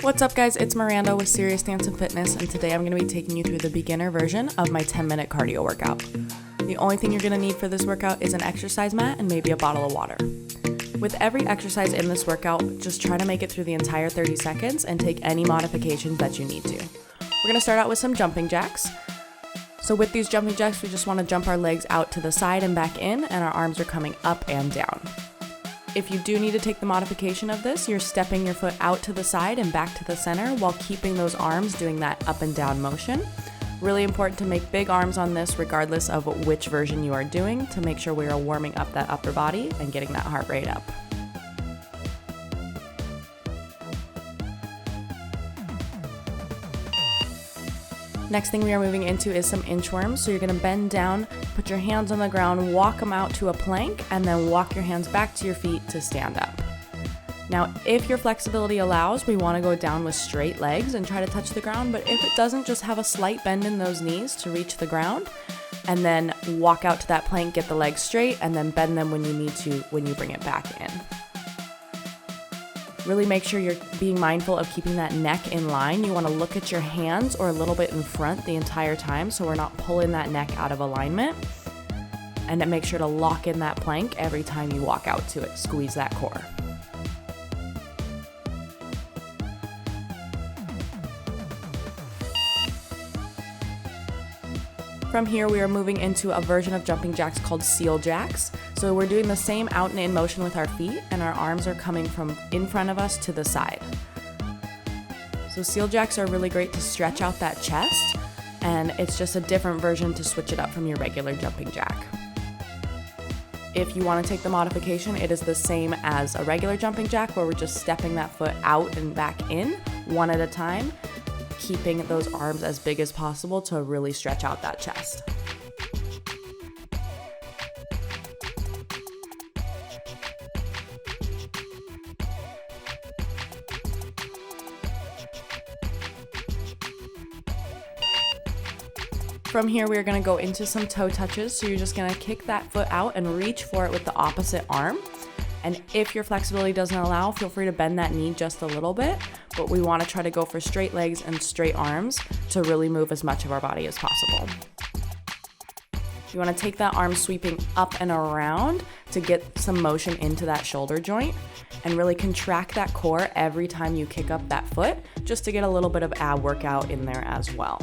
What's up guys, it's Miranda with Serious Dance and Fitness, and today I'm going to be taking you through the beginner version of my 10-minute cardio workout. The only thing you're going to need for this workout is an exercise mat and maybe a bottle of water. With every exercise in this workout, just try to make it through the entire 30 seconds and take any modifications that you need to. We're going to start out with some jumping jacks. So with these jumping jacks, we just want to jump our legs out to the side and back in, and our arms are coming up and down. If you do need to take the modification of this, you're stepping your foot out to the side and back to the center while keeping those arms doing that up and down motion. Really important to make big arms on this regardless of which version you are doing to make sure we are warming up that upper body and getting that heart rate up. Next thing we are moving into is some inchworms. So you're going to bend down, put your hands on the ground, walk them out to a plank, and then walk your hands back to your feet to stand up. Now, if your flexibility allows, we want to go down with straight legs and try to touch the ground, but if it doesn't, just have a slight bend in those knees to reach the ground, and then walk out to that plank, get the legs straight, and then bend them when you need to when you bring it back in. Really make sure you're being mindful of keeping that neck in line. You want to look at your hands or a little bit in front the entire time so we're not pulling that neck out of alignment. And then make sure to lock in that plank every time you walk out to it. Squeeze that core. From here, we are moving into a version of jumping jacks called seal jacks. So we're doing the same out and in motion with our feet, and our arms are coming from in front of us to the side. So seal jacks are really great to stretch out that chest, and it's just a different version to switch it up from your regular jumping jack. If you want to take the modification, it is the same as a regular jumping jack where we're just stepping that foot out and back in one at a time, keeping those arms as big as possible to really stretch out that chest. From here, we are going to go into some toe touches. So you're just going to kick that foot out and reach for it with the opposite arm. And if your flexibility doesn't allow, feel free to bend that knee just a little bit. But we want to try to go for straight legs and straight arms to really move as much of our body as possible. You want to take that arm sweeping up and around to get some motion into that shoulder joint and really contract that core every time you kick up that foot, just to get a little bit of ab workout in there as well.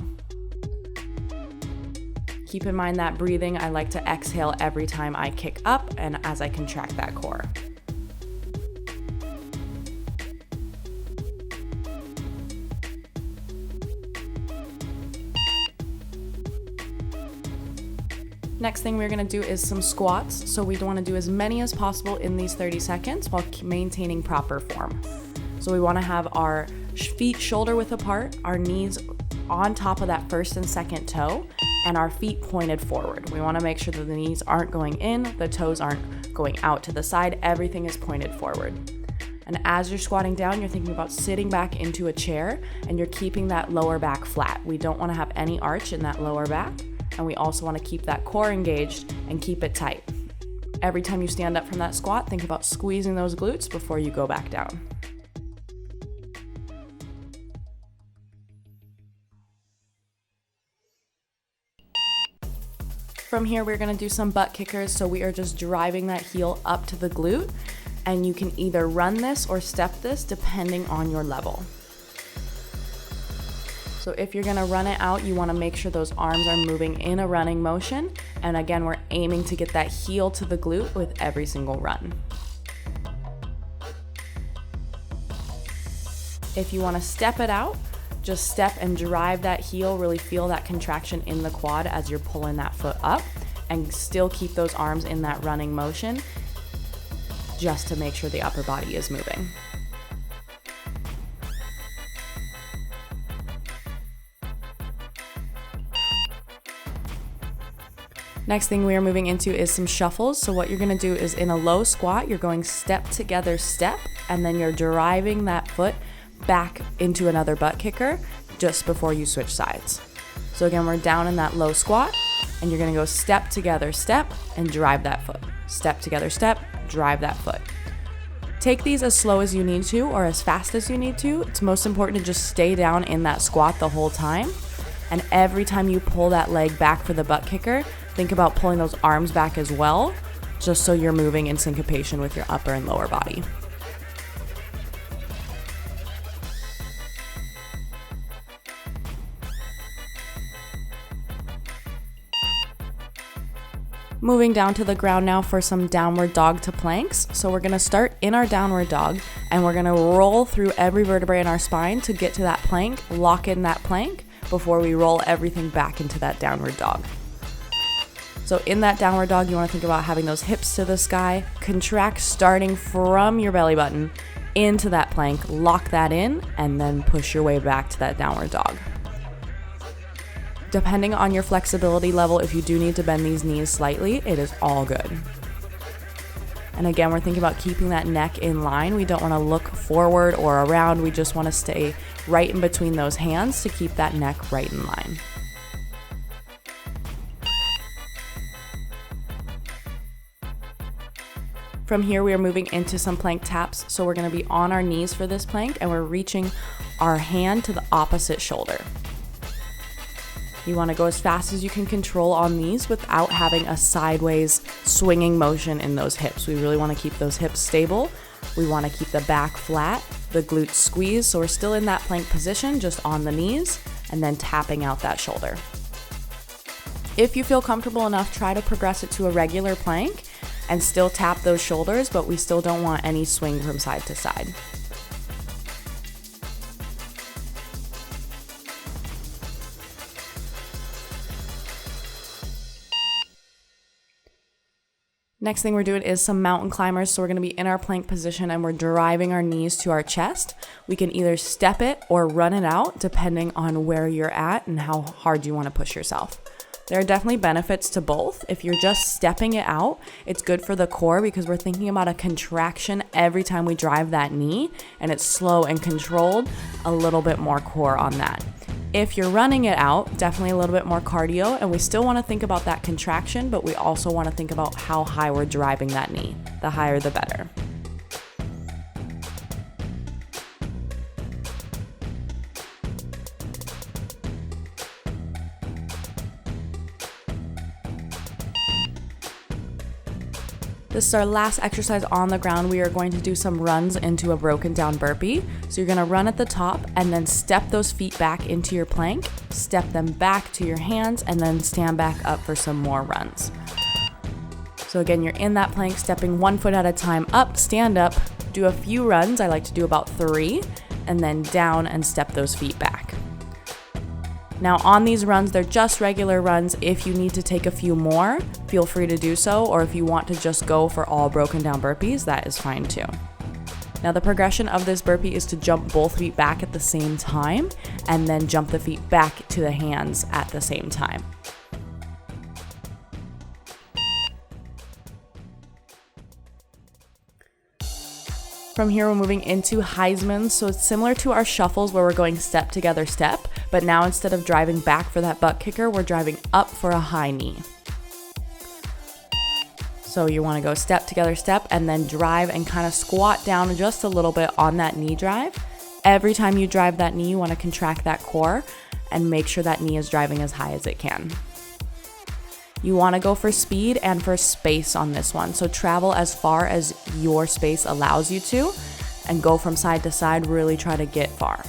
Keep in mind that breathing, I like to exhale every time I kick up and as I contract that core. Next thing we're going to do is some squats. So we want to do as many as possible in these 30 seconds while maintaining proper form. So we want to have our feet shoulder width apart, our knees on top of that first and second toe, and our feet pointed forward. We want to make sure that the knees aren't going in, the toes aren't going out to the side, everything is pointed forward. And as you're squatting down, you're thinking about sitting back into a chair and you're keeping that lower back flat. We don't want to have any arch in that lower back, and we also want to keep that core engaged and keep it tight. Every time you stand up from that squat, think about squeezing those glutes before you go back down. From here, we're going to do some butt kickers. So we are just driving that heel up to the glute, and you can either run this or step this depending on your level. So if you're going to run it out, you want to make sure those arms are moving in a running motion. And again, we're aiming to get that heel to the glute with every single run. If you want to step it out, just step and drive that heel, really feel that contraction in the quad as you're pulling that foot up, and still keep those arms in that running motion just to make sure the upper body is moving. Next thing we are moving into is some shuffles. So what you're going to do is in a low squat, you're going step together step, and then you're driving that foot back into another butt kicker just before you switch sides. So again, we're down in that low squat, and you're going to go step together step and drive that foot. Step together step, drive that foot. Take these as slow as you need to or as fast as you need to. It's most important to just stay down in that squat the whole time. And every time you pull that leg back for the butt kicker, think about pulling those arms back as well, just so you're moving in syncopation with your upper and lower body. Moving down to the ground now for some downward dog to planks. So we're gonna start in our downward dog and we're gonna roll through every vertebrae in our spine to get to that plank, lock in that plank before we roll everything back into that downward dog. So in that downward dog, you wanna think about having those hips to the sky, contract starting from your belly button into that plank, lock that in, and then push your way back to that downward dog. Depending on your flexibility level, if you do need to bend these knees slightly, it is all good. And again, we're thinking about keeping that neck in line. We don't want to look forward or around. We just want to stay right in between those hands to keep that neck right in line. From here, we are moving into some plank taps. So we're going to be on our knees for this plank and we're reaching our hand to the opposite shoulder. You want to go as fast as you can control on these without having a sideways swinging motion in those hips. We really want to keep those hips stable. We want to keep the back flat, the glutes squeezed, so we're still in that plank position, just on the knees, and then tapping out that shoulder. If you feel comfortable enough, try to progress it to a regular plank and still tap those shoulders, but we still don't want any swing from side to side. Next thing we're doing is some mountain climbers. So we're going to be in our plank position and we're driving our knees to our chest. We can either step it or run it out depending on where you're at and how hard you want to push yourself. There are definitely benefits to both. If you're just stepping it out, it's good for the core because we're thinking about a contraction every time we drive that knee, and it's slow and controlled, a little bit more core on that. If you're running it out, definitely a little bit more cardio, and we still want to think about that contraction, but we also want to think about how high we're driving that knee. The higher, the better. This is our last exercise on the ground. We are going to do some runs into a broken down burpee. So you're gonna run at the top and then step those feet back into your plank, step them back to your hands, and then stand back up for some more runs. So again, you're in that plank, stepping one foot at a time up, stand up, do a few runs. I like to do about 3, and then down and step those feet back. Now on these runs, they're just regular runs. If you need to take a few more, feel free to do so, or if you want to just go for all broken down burpees, that is fine too. Now the progression of this burpee is to jump both feet back at the same time and then jump the feet back to the hands at the same time. From here, we're moving into Heisman. So it's similar to our shuffles where we're going step together step, but now instead of driving back for that butt kicker, we're driving up for a high knee. So you want to go step together step and then drive and kind of squat down just a little bit on that knee drive. Every time you drive that knee, you want to contract that core and make sure that knee is driving as high as it can. You want to go for speed and for space on this one. So travel as far as your space allows you to and go from side to side, really try to get far.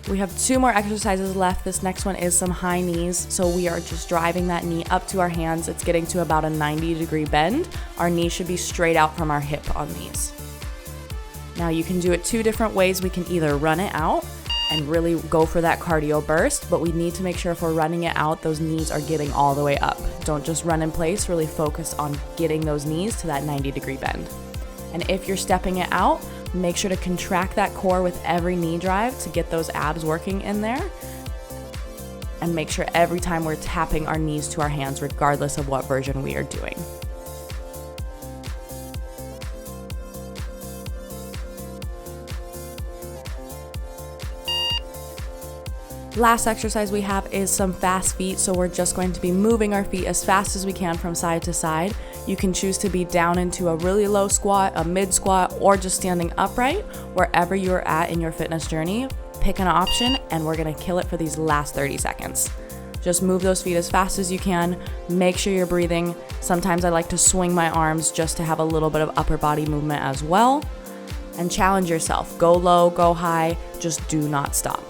We have 2 more exercises left. This next one is some high knees. So we are just driving that knee up to our hands. It's getting to about a 90-degree bend. Our knee should be straight out from our hip on these. Now you can do it 2 different ways. We can either run it out and really go for that cardio burst, but we need to make sure if we're running it out, those knees are getting all the way up. Don't just run in place, really focus on getting those knees to that 90-degree bend. And if you're stepping it out, make sure to contract that core with every knee drive to get those abs working in there. And make sure every time we're tapping our knees to our hands, regardless of what version we are doing. Last exercise we have is some fast feet, so we're just going to be moving our feet as fast as we can from side to side. You can choose to be down into a really low squat, a mid squat, or just standing upright. Wherever you're at in your fitness journey, pick an option and we're gonna kill it for these last 30 seconds. Just move those feet as fast as you can. Make sure you're breathing. Sometimes I like to swing my arms just to have a little bit of upper body movement as well. And challenge yourself. Go low, go high, just do not stop.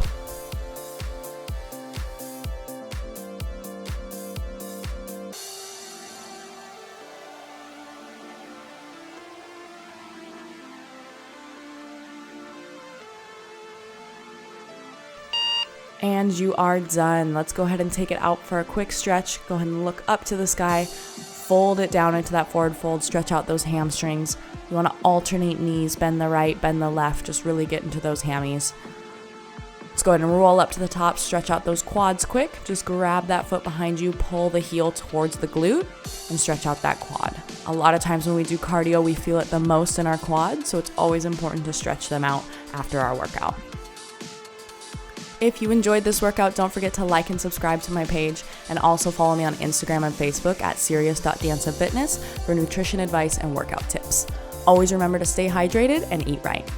And you are done. Let's go ahead and take it out for a quick stretch. Go ahead and look up to the sky, fold it down into that forward fold, stretch out those hamstrings. You want to alternate knees, bend the right, bend the left, just really get into those hammies. Let's go ahead and roll up to the top, stretch out those quads quick. Just grab that foot behind you, pull the heel towards the glute, and stretch out that quad. A lot of times when we do cardio, we feel it the most in our quads, so it's always important to stretch them out after our workout. If you enjoyed this workout, don't forget to like and subscribe to my page, and also follow me on Instagram and Facebook at serious.danceandfitness for nutrition advice and workout tips. Always remember to stay hydrated and eat right.